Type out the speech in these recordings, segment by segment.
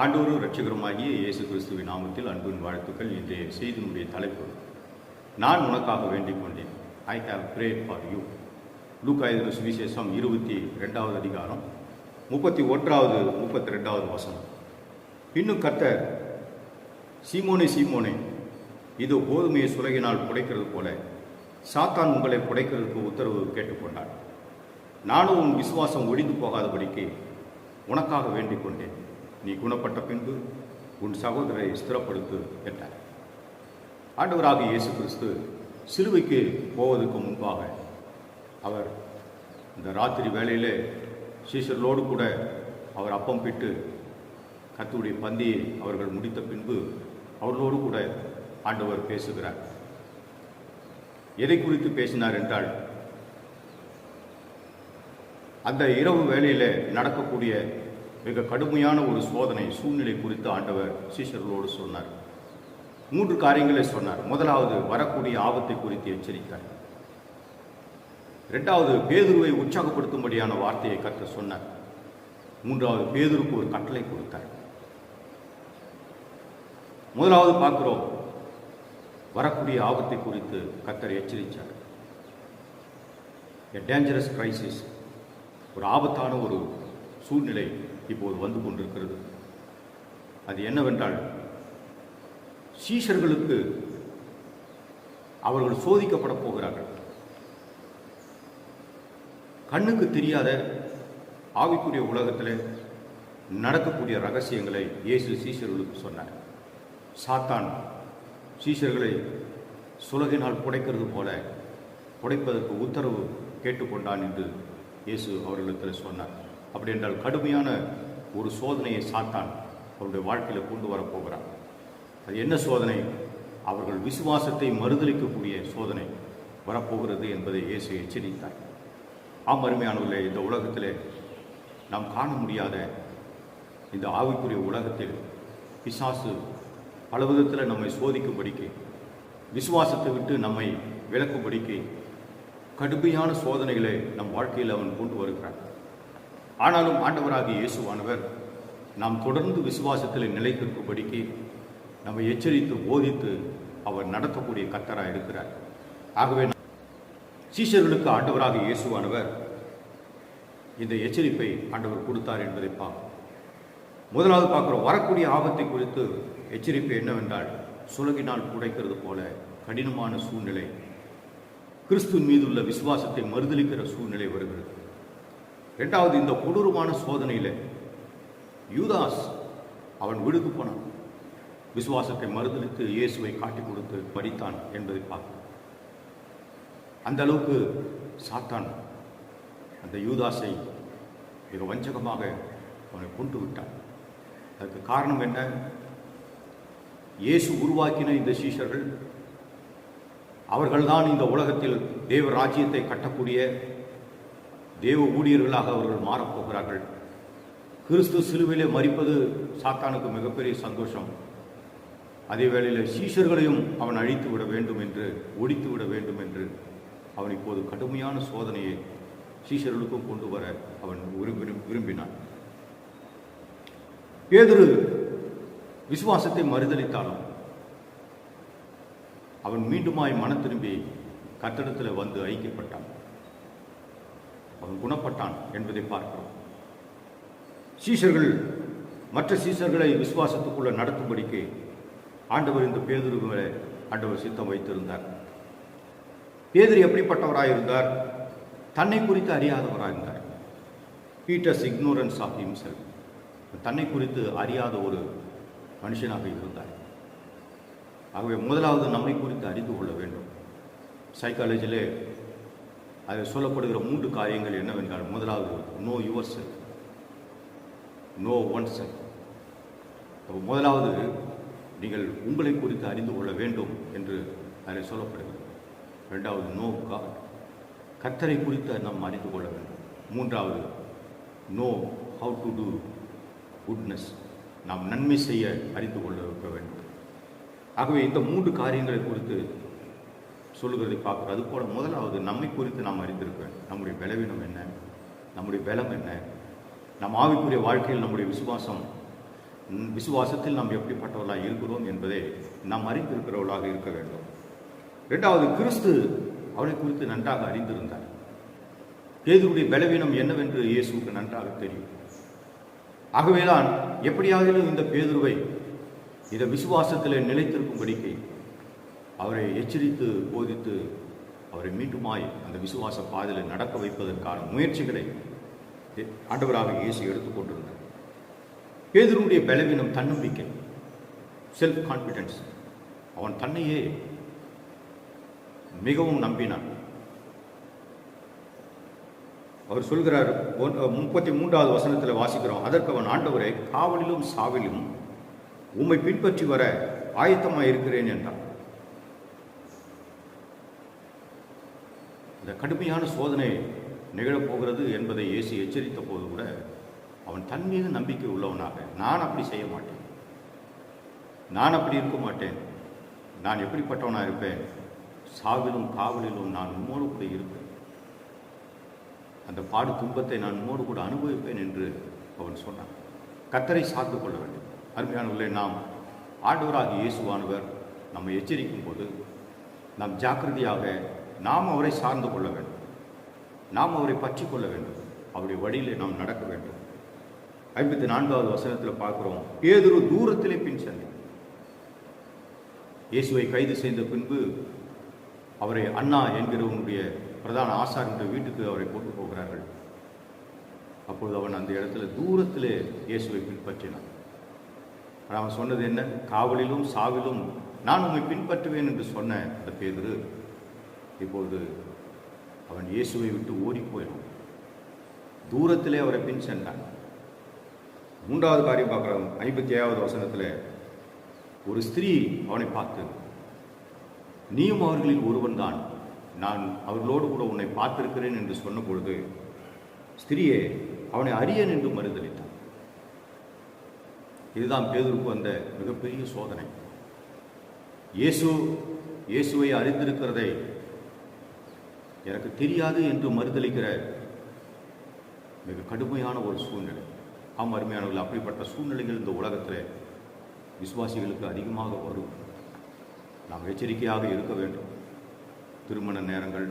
ஆண்டவரும் இரட்சகருமாகிய இயேசு கிறிஸ்துவின் நாமத்தில் அன்பின் வாழ்த்துக்கள். இன்றைய செய்தியினுடைய தலைப்பு, நான் உனக்காக வேண்டிக் கொண்டேன். I have prayed for you. லூக்கா எழுதின சுவிசேஷம் 22வது அதிகாரம் 31வது 32வது வசனம். இன்னும் கர்த்தர், சீமோனே சீமோனே, இது கோதுமையை சுலகினால் புடைக்கிறது போல சாத்தான் உங்களை புடைக்கிறதுக்கு உத்தரவு கேட்டுக்கொண்டார். நானும் உன் விசுவாசம் ஒழிந்து போகாதபடிக்கு உனக்காக வேண்டிக் கொண்டேன். நீ குணப்பட்ட பின்பு உன் சகோதரரை ஸ்திரப்படுத்து என்றார். ஆண்டவராகிய இயேசு கிறிஸ்து சிலுவைக்கு போவதற்கு முன்பாக அவர் இந்த ராத்திரி வேளையிலே சீஷர்களோடு கூட அவர் அப்பம் பிட்டு கர்த்தருடைய பந்தியை அவர்கள் முடித்த பின்பு அவர்களோடு கூட ஆண்டவர் பேசுகிறார். எதை குறித்து பேசினார் என்றால், அந்த இரவு வேளையில் நடக்கக்கூடிய மிக கடுமையான ஒரு சோதனை சூழ்நிலை குறித்து ஆண்டவர் சீஷர்களோடு சொன்னார். 3 காரியங்களை சொன்னார். முதலாவது, வரக்கூடிய ஆபத்தை குறித்து எச்சரித்தார். 2வது, பேதுருவை உற்சாகப்படுத்தும்படியான வார்த்தையை கர்த்தர் சொன்னார். 3வது, பேதுருக்கு ஒரு கட்டளை கொடுத்தார். முதலாவது பார்க்கிறோம், வரக்கூடிய ஆபத்தை குறித்து கர்த்தர் எச்சரித்தார். எ டேஞ்சரஸ் கிரைசிஸ், ஒரு ஆபத்தான ஒரு சூழ்நிலை இப்போது வந்து கொண்டிருக்கிறது. அது என்னவென்றால், சீஷர்களுக்கு அவர்கள் சோதிக்கப்பட போகிறார்கள். கண்ணுக்கு தெரியாத ஆவிக்குரிய உலகத்தில் நடக்கக்கூடிய ரகசியங்களை இயேசு சீஷர்களுக்கு சொன்னார். சாத்தான் சீஷர்களை சுலகினால் புடைக்கிறது போல புடைப்பதற்கு உத்தரவு கேட்டுக்கொண்டான் என்று இயேசு அவர்களிடத்தில் சொன்னார். அப்படி என்றால், கடுமையான ஒரு சோதனையை சாத்தான் அவருடைய வாழ்க்கையில் கொண்டு வரப்போகிறார். அது என்ன சோதனை? அவர்கள் விசுவாசத்தை மறுதலிக்கக்கூடிய சோதனை வரப்போகிறது என்பதை இயேசு எச்சரித்தார். ஆம் அருமையானவர்களே, இந்த உலகத்தில் நாம் காண முடியாத இந்த ஆவிக்குரிய உலகத்தில் பிசாசு பல விதத்தில் நம்மை சோதிக்கும்படிக்கு, விசுவாசத்தை விட்டு நம்மை விலக்கும்படிக்கு கடுமையான சோதனைகளை நம் வாழ்க்கையில் அவன் கொண்டு வருகிறான். ஆனாலும் ஆண்டவராகிய இயேசுவானவர் நாம் தொடர்ந்து விசுவாசத்தில் நிலைத்திருக்கும்படிக்கு நம்மை எச்சரித்து போதித்து அவர் நடத்தக்கூடிய கர்த்தராக இருக்கிறார். ஆகவே சீஷர்களுக்கு ஆண்டவராகிய இயேசுவானவர் இந்த எச்சரிப்பை ஆண்டவர் கொடுத்தார் என்பதை பார்க்கிறோம். முதலாவது பார்க்கிறோம், வரக்கூடிய ஆபத்தை குறித்து எச்சரிப்பு என்னவென்றால், சுலகினால் புடைக்கிறது போல கடினமான சூழ்நிலை, கிறிஸ்துவின் மீது உள்ள விசுவாசத்தை மறுதலிக்கிற சூழ்நிலை வருகிறது. 2வது, இந்த கொடூரமான சோதனையில் யூதாஸ் அவன் விடுக்கு போனான். விசுவாசத்தை மறுதலித்து இயேசுவை காட்டி கொடுத்து மரித்தான் என்பதை பார்க்கிறோம். அந்த அளவுக்கு சாத்தான் அந்த யூதாஸை மிக வஞ்சகமாக அவனை கொண்டு விட்டான். அதுக்கு காரணம் என்ன? இயேசு உருவாக்கின இந்த சீஷர்கள், அவர்கள்தான் இந்த உலகத்தில் தேவ ராஜ்யத்தை கட்டக்கூடிய தேவ ஊழியர்களாக அவர்கள் மாறப்போகிறார்கள். கிறிஸ்து சிலுவையிலே மரிப்பது சாத்தானுக்கு மிகப்பெரிய சந்தோஷம். அதே வேளையில் சீஷர்களையும் அவன் அழித்து விட வேண்டும் என்று, ஒழித்து விட வேண்டும் என்று அவன் இப்போது கடுமையான சோதனையை சீஷர்களுக்கும் கொண்டு வர அவன் விரும்பினான். பேதுரு விசுவாசத்தை மறுதலித்தாலும் அவன் மீண்டுமாய் மனம் திரும்பி கர்த்தரிடத்தில் வந்து ஐக்கியப்பட்டான். அவன் குணப்பட்டான் என்பதை பார்க்கிறோம். சீஷர்கள் மற்ற சீஷர்களை விசுவாசத்துக்குள்ள நடத்தும்படிக்கு ஆண்டவர் இந்த பேதுருவை ஆண்டவர் சித்தம் வைத்திருந்தார். பேதுரு எப்படிப்பட்டவராக இருந்தார்? தன்னை குறித்து அறியாதவராக இருந்தார். பீட்டர்ஸ் இக்னோரன்ஸ் ஆஃப் ஹிம்செல்ஃப், தன்னை குறித்து அறியாத ஒரு மனுஷனாக இருந்தார். ஆகவே முதலாவது நம்மை குறித்து அறிந்து கொள்ள வேண்டும். சைக்காலஜியிலே அது சொல்லப்படுகிற 3 காரியங்கள் என்னவென்றால், முதலாவது, know yourself, know oneself. முதலாவது, நீங்கள் உங்களை குறித்து அறிந்து கொள்ள வேண்டும் என்று அதில் சொல்லப்படுகிறது. 2வது, நோ காட், கர்த்தரை குறித்து நாம் அறிந்து கொள்ள வேண்டும். 3வது, know how to do goodness, நாம் நன்மை செய்ய அறிந்து கொள்ள வேண்டும். ஆகவே இந்த 3 காரியங்களை குறித்து சொல்லுகிறதை பார்க்குறோம். அதுபோல் முதலாவது, நம்மை குறித்து நாம் அறிந்திருக்கோம். நம்முடைய பலவீனம் என்ன, நம்முடைய பலம் என்ன, நம் ஆவிக்குரிய வாழ்க்கையில் நம்முடைய விசுவாசம் விசுவாசத்தில் நாம் எப்படிப்பட்டவர்களாக இருக்கிறோம் என்பதை நாம் அறிந்திருக்கிறவர்களாக இருக்க வேண்டும். இரண்டாவது, கிறிஸ்து அவனை குறித்து நன்றாக அறிந்திருந்தார். பேதுருடைய பலவீனம் என்னவென்று இயேசுவுக்கு நன்றாக தெரியும். ஆகவேதான் எப்படியாகிலும் இந்த பேதுருவை இந்த விசுவாசத்திலே நிலைத்திருக்கும்படிக்கு அவரை எச்சரித்து போதித்து அவரை மீண்டுமாய் அந்த விசுவாச பாதையில் நடக்க வைப்பதற்கான முயற்சிகளை ஆண்டவராக இயேசு எடுத்துக்கொண்டிருந்தார். பேதுருடைய பலவீனம் தன்னம்பிக்கை, செல்ஃப் கான்பிடன்ஸ். அவன் தன்னையே மிகவும் நம்பினான். அவர் சொல்கிறார், 33வது வசனத்தில் வாசிக்கிறோம், அதற்கு அவன், ஆண்டவரே, காவலிலும் சாவிலும் உம்மை பின்பற்றி வர ஆயத்தமாக இருக்கிறேன் என்றான். இந்த கடுமையான சோதனை நிகழப்போகிறது என்பதை இயேசு எச்சரித்த போது கூட அவன் தன் மீது நம்பிக்கை உள்ளவனாக, நான் அப்படி செய்ய மாட்டேன், நான் அப்படி இருக்க மாட்டேன், நான் எப்படிப்பட்டவனாக இருப்பேன், சாவிலும் காவலிலும் நான் உம்மோடு கூட இருப்பேன், அந்த பாடு துன்பத்தை நான் உம்மோடு கூட அனுபவிப்பேன் என்று அவன் சொன்னான். கர்த்தரை சார்ந்து கொள்ள வேண்டும். அருமையானவர்களே, நாம் ஆண்டவராகிய இயேசுவானவர் நம்மை எச்சரிக்கும் போது நாம் ஜாக்கிரதையாக நாம் அவரை சார்ந்து கொள்ள வேண்டும், நாம் அவரை பற்றி கொள்ள வேண்டும், அவருடைய வழியிலே நாம் நடக்க வேண்டும். 54வது வசனத்தில் பார்க்கிறோம், பேதுரு தூரத்திலே பின் சென்றார். இயேசுவை கைது செய்த பின்பு அவரை அண்ணா என்கிறவனுடைய பிரதான ஆசாரியனுடைய வீட்டுக்கு அவரை கொண்டு போகிறார்கள். அப்பொழுது அவன் அந்த இடத்துல தூரத்திலே இயேசுவை பின்பற்றினான். அவன் சொன்னது என்ன? காவலிலும் சாவிலும் நான் உம்மை பின்பற்றுவேன் என்று சொன்ன அந்த பேதுரு இப்பொழுது அவன் இயேசுவை விட்டு ஓடி போயினான். தூரத்திலே அவரை பின் சென்றான். 3வது காரியம் பார்க்கிறோம். 57வது வசனத்தில் ஒரு ஸ்திரீ அவனை பார்த்து, நீயும் அவர்களில் ஒருவன் தான், நான் அவர்களோடு கூட உன்னை பார்த்திருக்கிறேன் என்று சொன்ன பொழுது ஸ்திரியே அவனை அரியன் என்று மறுதளித்தான். இதுதான் பேதுருக்கு வந்த மிகப்பெரிய சோதனை. இயேசுவை அறிந்திருக்கிறதை எனக்கு தெரியாது என்று மறுதளிக்கிற மிக கடுமையான ஒரு சூழ்நிலை. ஆம் அருமையானவர்கள், அப்படிப்பட்ட சூழ்நிலைகள் இந்த உலகத்தில் விசுவாசிகளுக்கு அதிகமாக வரும். நாம் எச்சரிக்கையாக இருக்க வேண்டும். திருமண நேரங்கள்,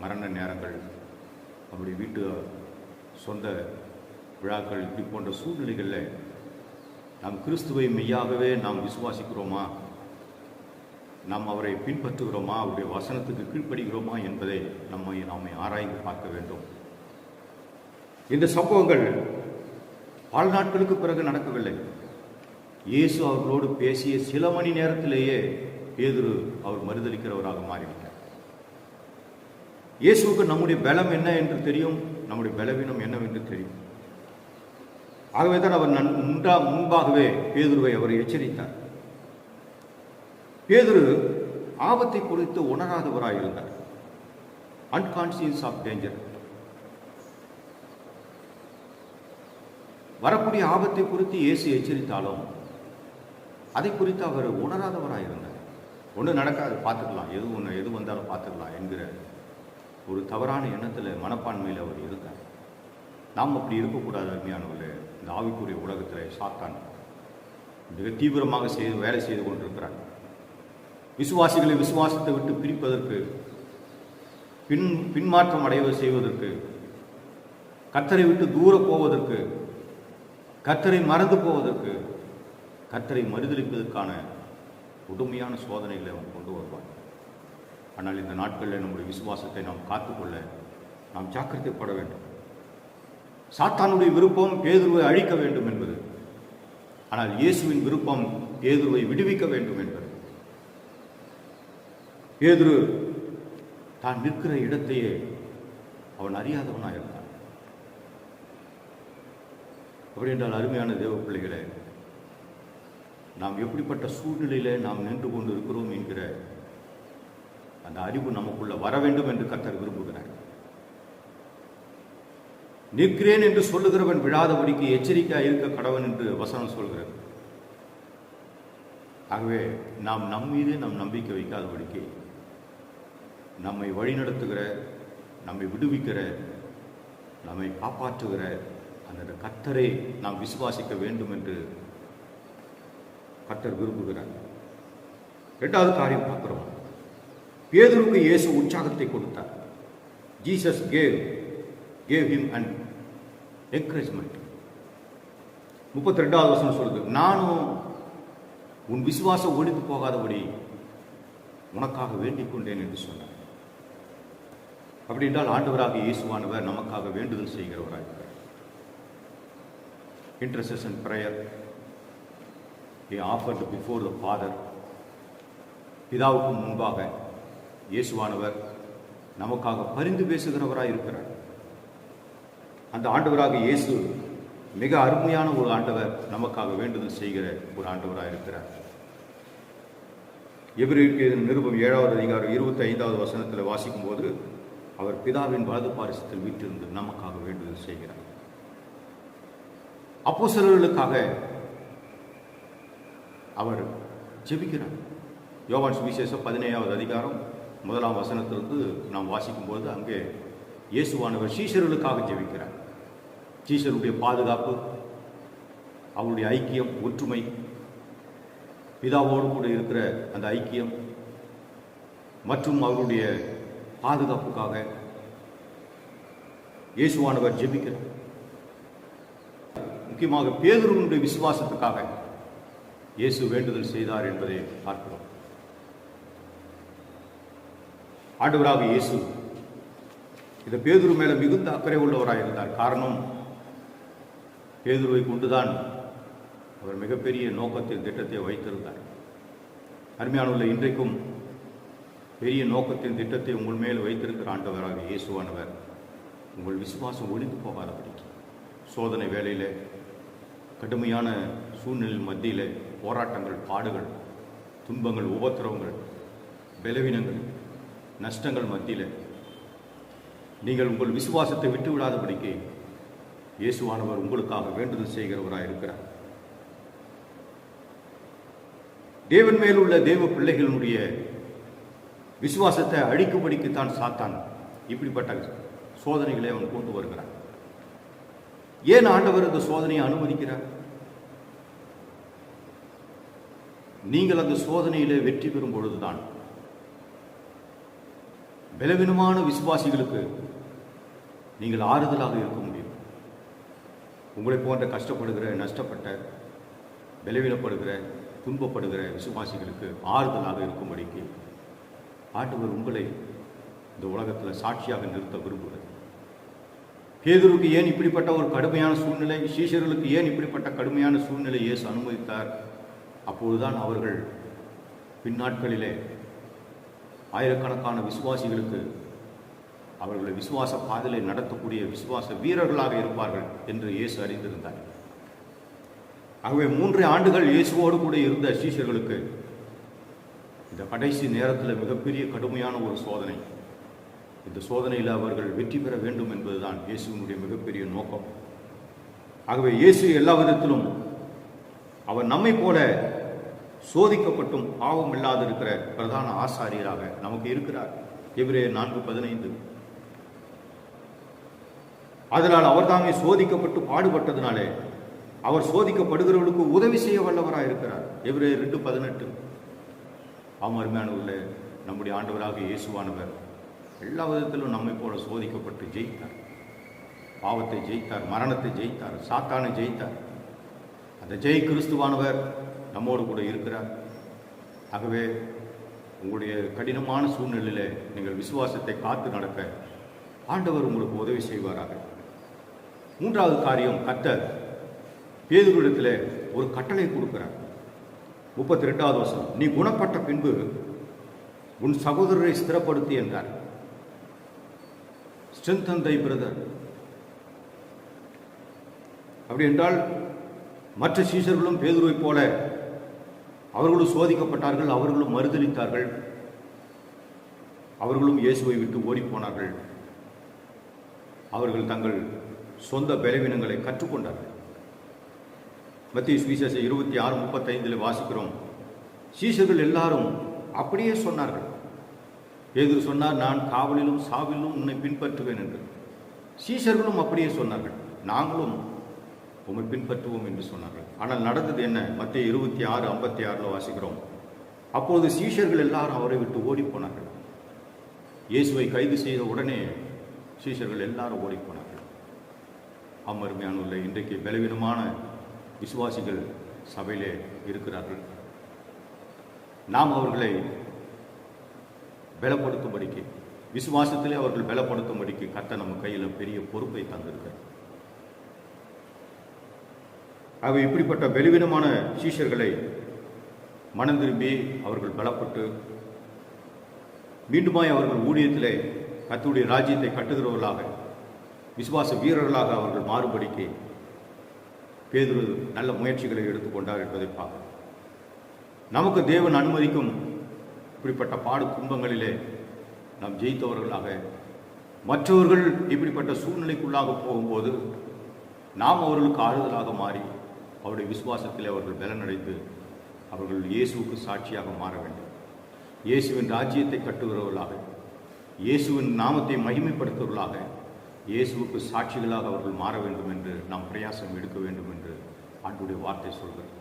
மரண நேரங்கள், நம்முடைய வீட்டு சொந்த விழாக்கள், இப்படி போன்ற சூழ்நிலைகளில் நாம் கிறிஸ்துவை மெய்யாகவே நாம் விசுவாசிக்கிறோமா, நாம் அவரை பின்பற்றுகிறோமா, அவருடைய வசனத்துக்கு கீழ்ப்படுகிறோமா என்பதை நம்மை ஆராய்ந்து பார்க்க வேண்டும். இந்த சம்பவங்கள் பல நாட்களுக்கு பிறகு நடக்கவில்லை. இயேசு அவர்களோடு பேசிய சில மணி நேரத்திலேயே பேதுரு அவர் மறுதளிக்கிறவராக மாறிவிட்டார். இயேசுவுக்கு நம்முடைய பலம் என்ன என்று தெரியும், நம்முடைய பலவீனம் என்னவென்று தெரியும். ஆகவே தான் அவர் முன்பாகவே பேதுருவை அவர் எச்சரித்தார். பேதுரு ஆபத்தை குறித்து உணராதவராயிருந்தார். Unconscious of danger. வரக்கூடிய ஆபத்தை குறித்து இயேசு எச்சரித்தாலும் அதை குறித்து அவர் உணராதவராயிருந்தார். ஒன்றும் நடக்காது, பார்த்துக்கலாம், எது வந்தாலும் பார்த்துக்கலாம் என்கிற ஒரு தவறான எண்ணத்தில், மனப்பான்மையில் அவர் இருந்தார். நாம் அப்படி இருக்கக்கூடாது. அருமையானவர்களே, இந்த ஆவிக்குரிய உலகத்தில் சாத்தான் மிக தீவிரமாக வேலை செய்து கொண்டிருக்கிறார். விசுவாசிகளை விசுவாசத்தை விட்டு பிரிப்பதற்கு, பின்மாற்றம் அடைய செய்வதற்கு, கர்த்தரை விட்டு தூர போவதற்கு, கர்த்தரை மறந்து போவதற்கு, கர்த்தரை மறுதளிப்பதற்கான கொடுமையான சோதனைகளை அவன் கொண்டு வருவான். ஆனால் இந்த நாட்களில் நம்முடைய விசுவாசத்தை நாம் காத்துக்கொள்ள நாம் ஜாக்கிரதைப்பட வேண்டும். சாத்தானுடைய விருப்பம் பேதுருவை அழிக்க வேண்டும் என்பது, ஆனால் இயேசுவின் விருப்பம் பேதுருவை விடுவிக்க வேண்டும் என்பது. பேதுரு தான் நிற்கிற இடத்தையே அவன் அறியாதவனாக இருந்தான். அப்படி என்றால் அருமையான தேவ பிள்ளைகளே, நாம் எப்படிப்பட்ட சூழ்நிலையில நாம் நின்று கொண்டு இருக்கிறோம் என்கிற அந்த அறிவு நமக்குள்ள வர வேண்டும் என்று கர்த்தர் விரும்புகிறார். நிற்கிறேன் என்று சொல்லுகிறவன் விழாதபடிக்கு எச்சரிக்கையாக இருக்க கடவன் என்று வசனம் சொல்கிறது. ஆகவே நாம் நம்மீது நம் நம்பிக்கை வைக்காதபடிக்கு நம்மை வழிநடத்துகிற, நம்மை விடுவிக்கிற, நம்மை காப்பாற்றுகிற அந்த கர்த்தரை நாம் விசுவாசிக்க வேண்டும் என்று கர்த்தர் விரும்புகிறார். இரண்டாவது காரியம் பார்க்கிறோம், பேதுருக்கு இயேசு உற்சாகத்தை கொடுத்தார். Jesus gave him an encouragement. 32வது வசனம் சொல்லுது, நானும் உன் விசுவாசம் ஒழித்து போகாதபடி உனக்காக வேண்டிக் கொண்டேன் என்று சொன்னார். அப்படி என்றால் ஆண்டவராக இயேசுவானவர் நமக்காக வேண்டுதல் செய்கிறவராக intercession prayer he offered before the Father. பிதாவுக்கு முன்பாக இயேசுவானவர் நமக்காக பரிந்து பேசுகிறவராய் இருக்கிறார். அந்த ஆண்டவராக இயேசு மிக அருமையான ஒரு ஆண்டவர், நமக்காக வேண்டுதல் செய்கிற ஒரு ஆண்டவராக இருக்கிறார். எபிரேயருக்கு எழுதின நிருபம் 7வது அதிகாரம் 25வது வசனத்தில் வாசிக்கும் போது, அவர் பிதாவின் வலது பாரிசத்தில் வீற்றிருந்து நமக்காக வேண்டுதல் செய்கிறார். அப்போஸ்தலர்களுக்காக அவர் ஜெபிக்கிறார். யோவான் சுவிசேஷம் 17வது அதிகாரம் 1ஆம் வசனத்திலிருந்து நாம் வாசிக்கும்போது அங்கே இயேசுவானவர் சீஷர்களுக்காக ஜெபிக்கிறார். சீஷருடைய பாதுகாப்பு, அவருடைய ஐக்கியம், ஒற்றுமை, பிதாவோடு கூட இருக்கிற அந்த ஐக்கியம் மற்றும் அவருடைய பாதுகாப்புக்காக இயேசுவானவர் ஜெபிக்கிறார். முக்கியமாக பேதுருவினுடைய விசுவாசத்துக்காக இயேசு வேண்டுதல் செய்தார் என்பதை பார்க்கிறோம். ஆண்டவராக இயேசு இந்த பேதுரு மேல மிகுந்த அக்கறை உள்ளவராக இருந்தார். காரணம், பேதுருவை கொண்டுதான் அவர் மிகப்பெரிய நோக்கத்தின் திட்டத்தை வைத்திருந்தார். அருமையானுள்ள, இன்றைக்கும் பெரிய நோக்கத்தின் திட்டத்தை உங்கள் மேல் வைத்திருக்கிற ஆண்டவராக இயேசுவானவர் உங்கள் விசுவாசம் ஒழிந்து போகாதபடிக்கு சோதனை வேளையில், கடுமையான சூழ்நிலை மத்தியில், போராட்டங்கள், பாடுகள், துன்பங்கள், உபத்திரவங்கள், பலவீனங்கள், நஷ்டங்கள் மத்தியில் நீங்கள் உங்கள் விசுவாசத்தை விட்டு விடாதபடிக்கு இயேசுவானவர் உங்களுக்காக வேண்டுதல் செய்கிறவராக இருக்கிறார். தேவன் மேலுள்ள தேவ பிள்ளைகளுடைய விசுவாசத்தை அழிக்கும்படிக்குத்தான் சாத்தான் இப்படிப்பட்ட சோதனைகளை அவன் கொண்டு வருகிறான். ஏன் ஆண்டவர் இந்த சோதனையை அனுமதிக்கிறார்? நீங்கள் அந்த சோதனையிலே வெற்றி பெறும் பொழுதுதான் பலவீனமான விசுவாசிகளுக்கு நீங்கள் ஆறுதலாக இருக்க முடியும். உங்களை போன்ற கஷ்டப்படுகிற, நஷ்டப்பட்ட, பலவீனப்படுகிற, துன்பப்படுகிற விசுவாசிகளுக்கு ஆறுதலாக இருக்கும்படிக்கு ஆண்டவர் உங்களை இந்த உலகத்தில் சாட்சியாக நிறுத்த விரும்புகிறார். பேதுருக்கு ஏன் இப்படிப்பட்ட ஒரு கடுமையான சூழ்நிலை, சீஷர்களுக்கு ஏன் இப்படிப்பட்ட கடுமையான சூழ்நிலை இயேசு அனுமதித்தார்? அப்போதுதான் அவர்கள் பின்னாட்களிலே ஆயிரக்கணக்கான விசுவாசிகளுக்கு அவர்களை விசுவாச பாதையை நடத்தக்கூடிய விசுவாச வீரர்களாக இருப்பார்கள் என்று இயேசு அறிந்திருந்தார். ஆகவே 3 ஆண்டுகள் இயேசுவோடு கூட இருந்த சீஷர்களுக்கு இந்த கடைசி நேரத்தில் மிகப்பெரிய கடுமையான ஒரு சோதனை. இந்த சோதனையில் அவர்கள் வெற்றி பெற வேண்டும் என்பதுதான் இயேசுவினுடைய மிகப்பெரிய நோக்கம். ஆகவே இயேசு எல்லா விதத்திலும் அவர் நம்மை போல சோதிக்கப்பட்டும் பாவம் இல்லாதிருக்கிற பிரதான ஆசாரியராக நமக்கு இருக்கிறார். எபிரேயர் 4:15. அதனால் அவர் தாமே சோதிக்கப்பட்டு பாடுபட்டதினாலே அவர் சோதிக்கப்படுகிறவர்களுக்கு உதவி செய்ய வல்லவராக இருக்கிறார். எபிரேயர் 2:18. அருமையானவர்களே, நம்முடைய ஆண்டவராக இயேசுவானவர் எல்லா விதத்திலும் நம்மை போல சோதிக்கப்பட்டு ஜெயித்தார். பாவத்தை ஜெயித்தார், மரணத்தை ஜெயித்தார், சாத்தானை ஜெயித்தார். அந்த ஜெய் கிறிஸ்துவானவர் நம்மோடு கூட இருக்கிறார். ஆகவே உங்களுடைய கடினமான சூழ்நிலையில் நீங்கள் விசுவாசத்தை காத்து நடக்க ஆண்டவர் உங்களுக்கு உதவி செய்வாராக. 3வது காரியம், கர்த்தர் பேதுருவிடத்தில் ஒரு கட்டளை கொடுக்கிறார். 32வது வசனம், நீ குணப்பட்ட பின்பு உன் சகோதரரை ஸ்திரப்படுத்தி என்றார். ஸ்ட்ரென்தன் தை பிரதர். அப்படி என்றால் மற்ற சீஷர்களும் பேதுருவை போல அவர்களும் சோதிக்கப்பட்டார்கள், அவர்களும் மறுதலித்தார்கள், அவர்களும் இயேசுவை விட்டு ஓடிப்போனார்கள். அவர்கள் தங்கள் சொந்த பலவீனங்களை கற்றுக்கொண்டார்கள். மத்தேயு சுவிசேஷம் 26:35 வாசிக்கிறோம். சீஷர்கள் எல்லாரும் அப்படியே சொன்னார்கள். பேதுரு சொன்னார், நான் காவலிலும் சாவிலும் உன்னை பின்பற்றுவேன் என்று. சீஷர்களும் அப்படியே சொன்னார்கள். நாங்களும் உம்மை பின்பற்றுவோம் என்று சொன்னார்கள். ஆனால் நடந்தது என்ன? மத்தேயு 26:56 வாசிக்கிறோம். அப்போது சீஷர்கள் எல்லாரும் அவரை விட்டு ஓடி போனார்கள். இயேசுவை கைது செய்த உடனே சீஷர்கள் எல்லாரும் ஓடி போனார்கள். அருமையானவர்களே, இன்றைக்கு பலவீனமான விசுவாசிகள் சபையிலே இருக்கிறார்கள். நாம் அவர்களை பலப்படுத்தும்படிக்கு, விசுவாசத்திலே அவர்கள் பலப்படுத்தும்படிக்கு கர்த்தர் நம்ம கையில் பெரிய பொறுப்பை தந்திருக்கிறார். ஆக இப்படிப்பட்ட பலவீனமான சீஷர்களை மனம் திரும்பி அவர்கள் பலப்பட்டு மீண்டுமாய் அவர்கள் ஊழியத்திலே கர்த்தருடைய ராஜ்யத்தை கட்டுகிறவர்களாக, விசுவாச வீரர்களாக அவர்கள் மாறுபடிக்கு பேதுரு நல்ல முயற்சிகளை எடுத்துக்கொண்டார் என்பதை பார்க்கிறோம். நமக்கு தேவன் அனுமதிக்கும் இப்படிப்பட்ட பாடு துன்பங்களிலே நாம் ஜெயித்தவர்களாக, மற்றவர்கள் இப்படிப்பட்ட சூழ்நிலைக்குள்ளாக போகும்போது நாம் அவர்களுக்கு ஆறுதலாக மாறி அவருடைய விசுவாசத்திலே அவர்கள் பலனடைந்து அவர்கள் இயேசுவுக்கு சாட்சியாக மாற வேண்டும். இயேசுவின் ராஜ்யத்தை கட்டுகிறவர்களாக, இயேசுவின் நாமத்தை மகிமைப்படுத்துவர்களாக, இயேசுவுக்கு சாட்சிகளாக அவர்கள் மாற வேண்டும் என்று நாம் பிரயாசம் எடுக்க வேண்டும் என்று ஆண்டவருடைய வார்த்தை சொல்கிறது.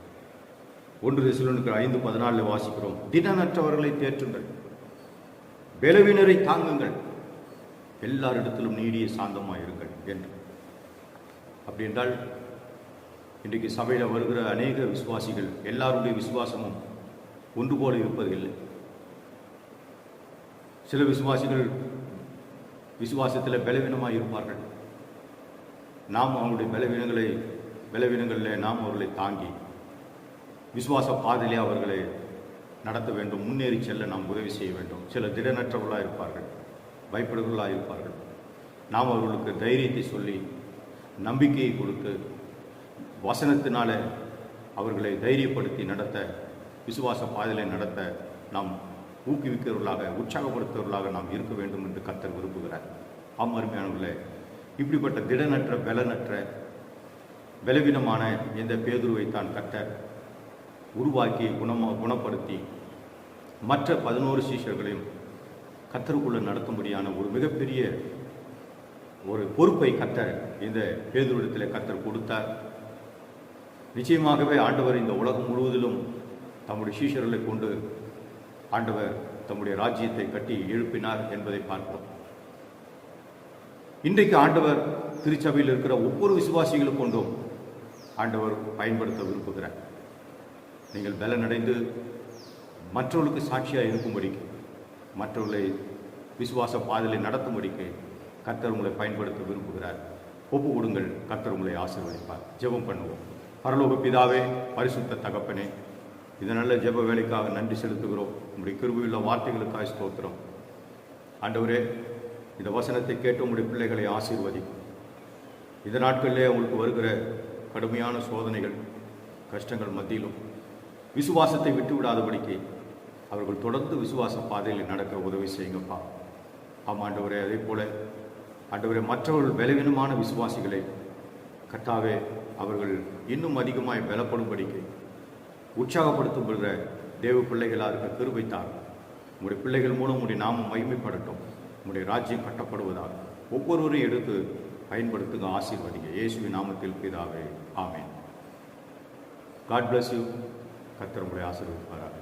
1 தெசலோனிக்கர் 5:14 வாசிக்கிறோம். திடனற்றவர்களை தேற்றுங்கள், பலவீனரை தாங்குங்கள், எல்லாரிடத்திலும் நீடிய சாந்தமாயிருங்கள் என்று. அப்படி என்றால் இன்றைக்கு சபையில் வருகிற அநேக விசுவாசிகள் எல்லாருடைய விசுவாசமும் ஒன்று போல இருப்பதில்லை. சில விசுவாசிகள் விசுவாசத்தில் பலவீனமாக இருப்பார்கள். நாம் அவருடைய பலவீனங்களில் நாம் அவர்களை தாங்கி விசுவாச பாதையிலே அவர்களை நடத்த வேண்டும், முன்னேறி செல்ல நாம் உதவி செய்ய வேண்டும். சில திடனற்றவர்களாக இருப்பார்கள், பயப்படுவர்களாக இருப்பார்கள். நாம் அவர்களுக்கு தைரியத்தை சொல்லி நம்பிக்கையை கொடுத்து வசனத்தினால அவர்களை தைரியப்படுத்தி நடத்த, விசுவாச பாதையிலே நடத்த நாம் ஊக்குவிக்கிறவர்களாக, உற்சாகப்படுத்துவர்களாக நாம் இருக்க வேண்டும் என்று கர்த்தர் விரும்புகிறார். அருமையானவர்களே, இப்படிப்பட்ட திடனற்ற பலனற்ற பலவீனமான இந்த பேதுருவை தான் கர்த்தர் உருவாக்கி குணப்படுத்தி மற்ற 11 சீஷர்களையும் கர்த்தருக்குள்ள நடத்தும்படியான ஒரு மிகப்பெரிய ஒரு பொறுப்பை கர்த்தர் இந்த பேதுருவிடத்தில் கர்த்தர் கொடுத்தார். நிச்சயமாகவே ஆண்டவர் இந்த உலகம் முழுவதிலும் தம்முடைய சீஷர்களை கொண்டு ஆண்டவர் தம்முடைய ராஜ்யத்தை கட்டி எழுப்பினார் என்பதை பார்க்கிறோம். இன்றைக்கு ஆண்டவர் திருச்சபையில் இருக்கிற ஒவ்வொரு விசுவாசிகளும் கொண்டும் ஆண்டவர் பயன்படுத்த விரும்புகிறார். நீங்கள் பலனடைந்து மற்றவர்களுக்கு சாட்சியாக இருக்கும்படிக்கு, மற்றவர்களை விசுவாச பாதையை நடத்தும்படிக்கு கர்த்தர் உங்களை பயன்படுத்த விரும்புகிறார். ஒப்பு கொடுங்கள், கர்த்தர் உங்களை ஆசீர்வதிப்பார். ஜெபம் பண்ணுவோம். பரலோக பிதாவே, பரிசுத்த தகப்பனே, இந்த நல்ல ஜெப வேலைக்காக நன்றி செலுத்துகிறோம். உங்களுடைய கிருபையுள்ள வார்த்தைகளுக்காக ஸ்தோத்திரம். ஆண்டவரே, இந்த வசனத்தை கேட்டு உங்களுடைய பிள்ளைகளை ஆசீர்வதி. இந்த நாட்களிலே உங்களுக்கு வருகிற கடுமையான சோதனைகள், கஷ்டங்கள் மத்தியிலும் விசுவாசத்தை விட்டு விடாதபடிக்கு அவர்கள் தொடர்ந்து விசுவாச பாதையில் நடக்க உதவி செய்யுங்கப்பா. ஆண்டவரே, அதே போல ஆண்டவரே, மற்றவர்கள் பலவீனமான விசுவாசிகளை கர்த்தாவே அவர்கள் இன்னும் அதிகமாய் பலப்படும்படிக்கு உற்சாகப்படுத்தப்படுகிற தேவ பிள்ளைகளாக இருக்க கிருபைத்தார். உங்களுடைய பிள்ளைகள் மூலம் உங்களுடைய நாமம் மகிமைப்படட்டும், உங்களுடைய ராஜ்யம் கட்டப்படுவதாக ஒவ்வொருவரையும் எடுத்து பயன்படுத்துங்க, ஆசீர்வதிங்க. இயேசுவின் நாமத்தில் பிதாவே, ஆமென். God bless you. கர்த்தர் உங்களை ஆசீர்வதிப்பாராக.